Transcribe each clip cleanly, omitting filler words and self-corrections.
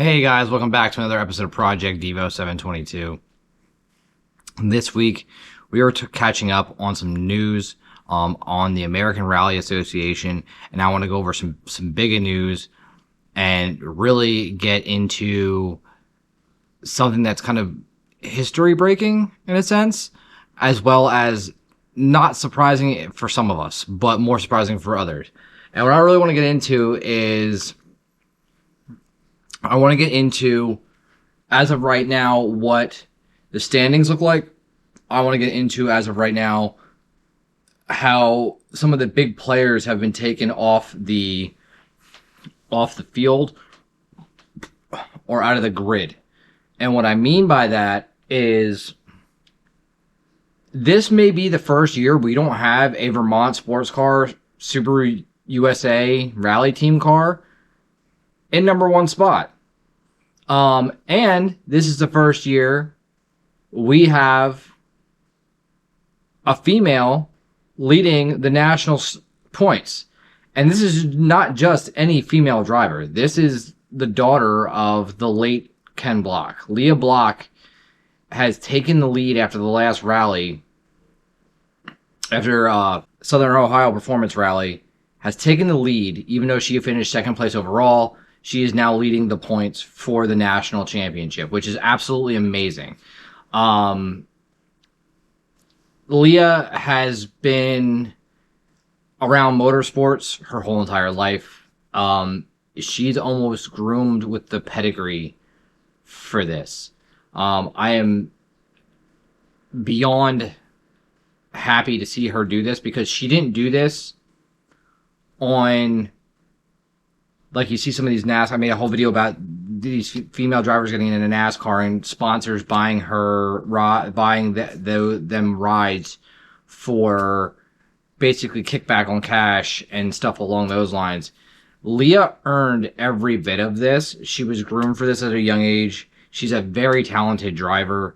Hey guys, welcome back to another episode of Project Devo 722. This week, we are catching up on some news on the American Rally Association, and I want to go over some big news and really get into something that's kind of history breaking in a sense, as well as not surprising for some of us, but more surprising for others. And what I really want to get into is as of right now, what the standings look like. I want to get into, as of right now, how some of the big players have been taken off the field or out of the grid. And what I mean by that is this may be the first year we don't have a Vermont sports car Subaru USA rally team car in number one spot. And this is the first year we have a female leading the national points. And this is not just any female driver. This is the daughter of the late Ken Block. Leah Block has taken the lead after the last rally, after Southern Ohio Performance Rally, has taken the lead, even though she finished second place overall. She is now leading the points for the national championship, which is absolutely amazing. Leah has been around motorsports her whole entire life. She's almost groomed with the pedigree for this. I am beyond happy to see her do this, because she didn't do this on, like, you see some of these NASCAR. I made a whole video about these female drivers getting in a NASCAR and sponsors buying them rides for basically kickback on cash and stuff along those lines. Leah earned every bit of this. She was groomed for this at a young age. She's a very talented driver.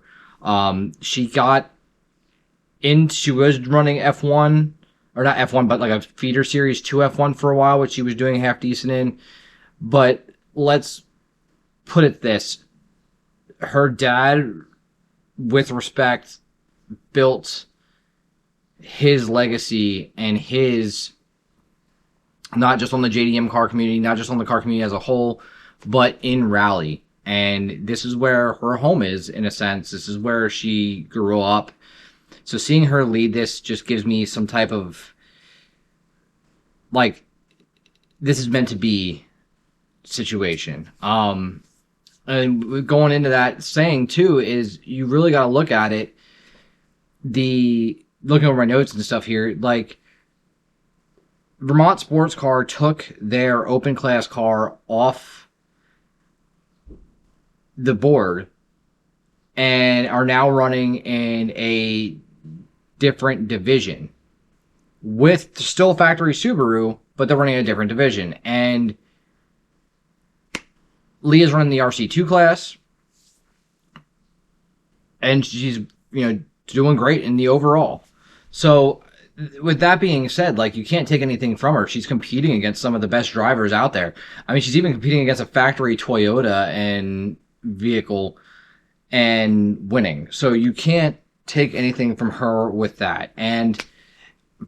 She was running F1, or not F1, but like a feeder series 2 F1 for a while, which she was doing half decent in. But let's put it this. Her dad, with respect, built his legacy and his, not just on the JDM car community, not just on the car community as a whole, but in rally. And this is where her home is, in a sense. This is where she grew up. So seeing her lead this just gives me some type of, like, this is meant to be situation. And going into that saying too is, you really got to look at it. Looking over my notes and stuff here, like, Vermont Sports Car took their open class car off the board and are now running in a different division with still factory Subaru, but they're running a different division. And Leah's running the RC2 class, and she's, doing great in the overall. So with that being said, like, you can't take anything from her. She's competing against some of the best drivers out there. I mean, she's even competing against a factory Toyota and vehicle and winning. So you can't take anything from her with that. And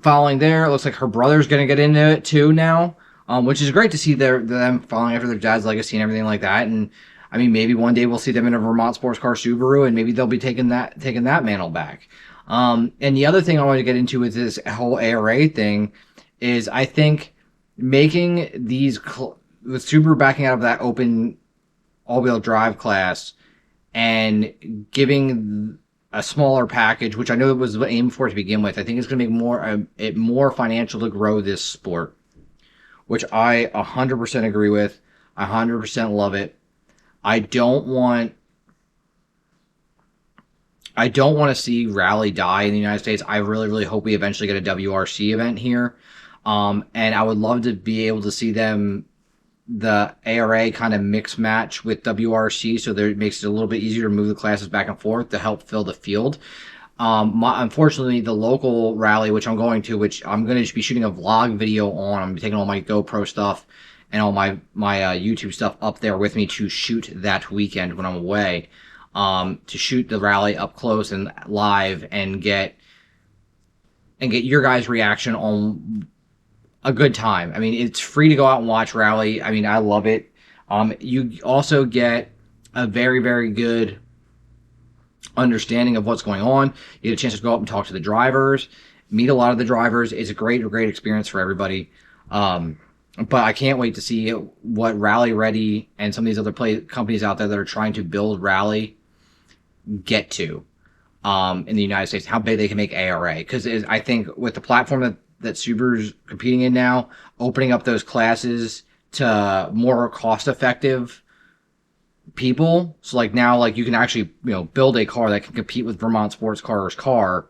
following there, it looks like her brother's going to get into it too now, which is great to see them following after their dad's legacy and everything like that. And I mean, maybe one day we'll see them in a Vermont sports car Subaru, and maybe they'll be taking that mantle back. And the other thing I wanted to get into with this whole ARA thing is, I think making these, with Subaru backing out of that open all-wheel drive class and giving a smaller package, which I know it was aimed for to begin with, I think it's going to make it more financial to grow this sport, which I 100% agree with. I 100% love it. I don't want to see rally die in the United States. I really, really hope we eventually get a WRC event here. And I would love to be able to see the ARA kind of mix match with WRC, so that it makes it a little bit easier to move the classes back and forth to help fill the field. Unfortunately, the local rally, which I'm going to be shooting a vlog video on, I'm taking all my GoPro stuff and all my YouTube stuff up there with me to shoot that weekend when I'm away, to shoot the rally up close and live and get your guys' reaction on a good time. I mean, it's free to go out and watch rally. I mean, I love it. You also get a very, very good understanding of what's going on. You get a chance to go up and talk to the drivers, meet a lot of the drivers. It's a great experience for everybody. But I can't wait to see what Rally Ready and some of these other companies out there that are trying to build rally get to in the United States, how big they can make ARA. Because I think with the platform that Subaru's competing in now, opening up those classes to more cost-effective people. So like now, like you can actually, build a car that can compete with Vermont Sports Car's car,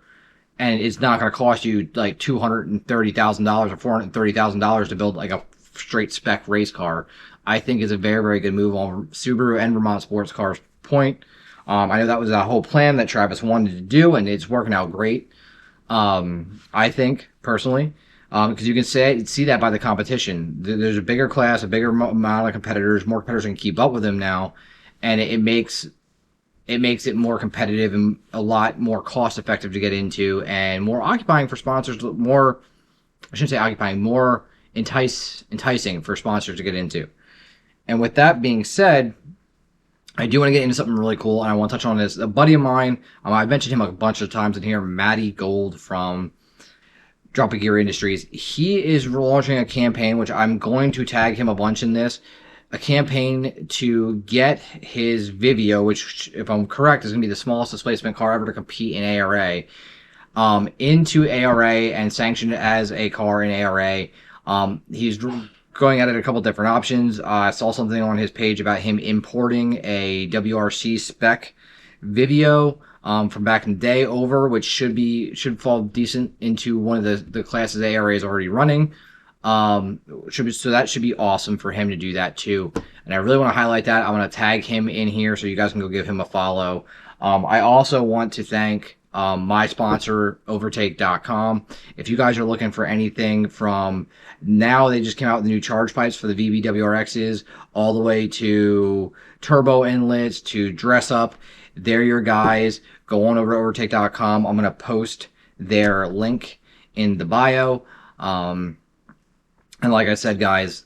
and it's not going to cost you like $230,000 or $430,000 to build like a straight spec race car. I think is a very good move on Subaru and Vermont Sports Car's point. I know that was a whole plan that Travis wanted to do, and it's working out great. I think personally, because you can see that by the competition. There's a bigger class, a bigger amount of competitors. More competitors can keep up with them now, and it makes it more competitive and a lot more cost effective to get into, and more occupying for sponsors. More, I shouldn't say occupying, more enticing for sponsors to get into. And with that being said, I do want to get into something really cool, and I want to touch on this. A buddy of mine, I've mentioned him a bunch of times in here, Matty Gold from Drop a Gear Industries. He is launching a campaign, which I'm going to tag him a bunch in this, a campaign to get his Vivio, which, if I'm correct, is going to be the smallest displacement car ever to compete in ARA, into ARA and sanctioned as a car in ARA. He's going at it a couple different options. I saw something on his page about him importing a WRC spec Vivio from back in the day over, which should fall decent into one of the classes ARA is already running. So that should be awesome for him to do that too. And I really want to highlight that. I want to tag him in here so you guys can go give him a follow. I also want to thank my sponsor, Overtake.com. If you guys are looking for anything from now, they just came out with the new charge pipes for the VBWRXs, all the way to turbo inlets to dress up. They're your guys. Go on over to Overtake.com. I'm going to post their link in the bio. And like I said, guys,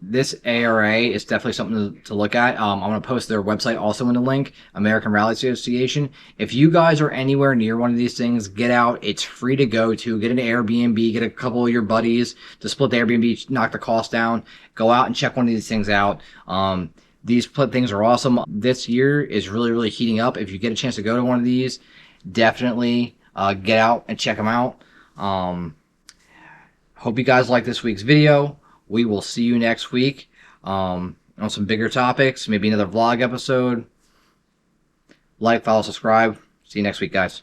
this ARA is definitely something to look at. I'm going to post their website also in the link, American Rally Association. If you guys are anywhere near one of these things, get out. It's free to go to. Get an Airbnb, get a couple of your buddies to split the Airbnb, knock the cost down. Go out and check one of these things out. These things are awesome. This year is really heating up. If you get a chance to go to one of these, definitely get out and check them out. Hope you guys like this week's video. We will see you next week on some bigger topics, maybe another vlog episode. Like, follow, subscribe. See you next week, guys.